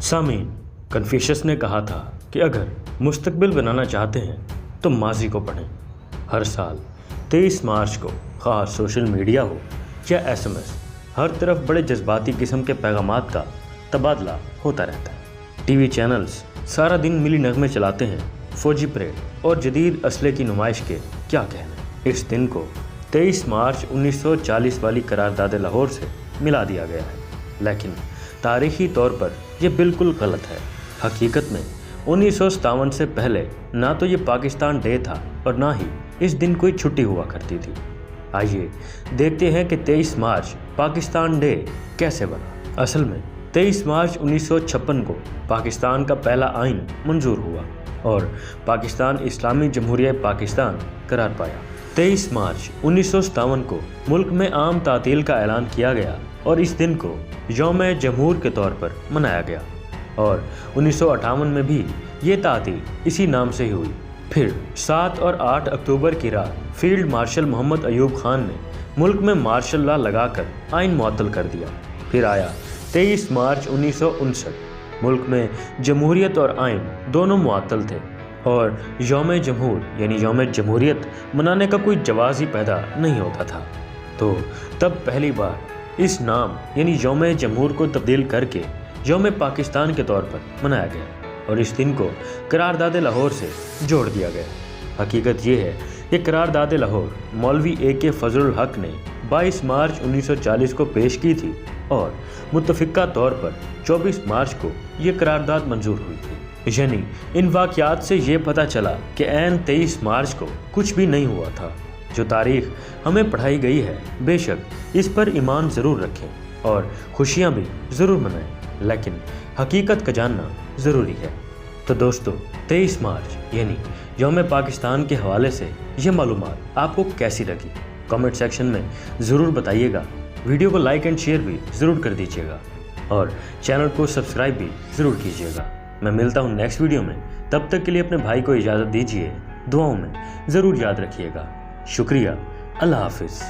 سامعین، کنفیوشس نے کہا تھا کہ اگر مستقبل بنانا چاہتے ہیں تو ماضی کو پڑھیں۔ ہر سال 23 مارچ کو خواہ سوشل میڈیا ہو یا SMS، ہر طرف بڑے جذباتی قسم کے پیغامات کا تبادلہ ہوتا رہتا ہے۔ ٹی وی چینلز سارا دن ملی نغمے چلاتے ہیں، فوجی پریڈ اور جدید اسلحے کی نمائش کے کیا کہنے۔ اس دن کو 23 مارچ 1940 والی قرارداد لاہور سے ملا دیا گیا ہے، لیکن تاریخی طور پر یہ بالکل غلط ہے۔ حقیقت میں 1957 سے پہلے نہ تو یہ پاکستان ڈے تھا اور نہ ہی اس دن کوئی چھٹی ہوا کرتی تھی۔ آئیے دیکھتے ہیں کہ 23 مارچ پاکستان ڈے کیسے بنا۔ اصل میں 23 مارچ 1956 کو پاکستان کا پہلا آئین منظور ہوا اور پاکستان اسلامی جمہوریہ پاکستان قرار پایا۔ 23 مارچ 1957 کو ملک میں عام تعطیل کا اعلان کیا گیا اور اس دن کو یوم جمہور کے طور پر منایا گیا، اور 1958 میں بھی یہ تعطیل اسی نام سے ہی ہوئی۔ پھر 7 اور 8 اکتوبر کی رات فیلڈ مارشل محمد ایوب خان نے ملک میں مارشل لا لگا کر آئین معطل کر دیا۔ پھر آیا 23 مارچ 1959۔ ملک میں جمہوریت اور آئین دونوں معطل تھے اور یوم جمہور یعنی یوم جمہوریت منانے کا کوئی جواز ہی پیدا نہیں ہوتا تھا۔ تو تب پہلی بار اس نام یعنی یوم جمہور کو تبدیل کر کے یوم پاکستان کے طور پر منایا گیا اور اس دن کو قرارداد لاہور سے جوڑ دیا گیا۔ حقیقت یہ ہے کہ قرارداد لاہور مولوی AK فضل الحق نے 22 مارچ 1940 کو پیش کی تھی اور متفقہ طور پر 24 مارچ کو یہ قرارداد منظور ہوئی تھی۔ یعنی ان واقعات سے یہ پتہ چلا کہ عین 23 مارچ کو کچھ بھی نہیں ہوا تھا۔ جو تاریخ ہمیں پڑھائی گئی ہے، بے شک اس پر ایمان ضرور رکھیں اور خوشیاں بھی ضرور منائیں، لیکن حقیقت کا جاننا ضروری ہے۔ تو دوستو، 23 مارچ یعنی یوم پاکستان کے حوالے سے یہ معلومات آپ کو کیسی لگی؟ کامنٹ سیکشن میں ضرور بتائیے گا۔ ویڈیو کو لائک اینڈ شیئر بھی ضرور کر دیجیے گا اور چینل کو سبسکرائب بھی ضرور کیجیے گا۔ میں ملتا ہوں نیکسٹ ویڈیو میں، تب تک کے لیے اپنے بھائی کو اجازت دیجیے۔ دعاؤں میں ضرور یاد رکھیے گا۔ شکریہ، اللہ حافظ۔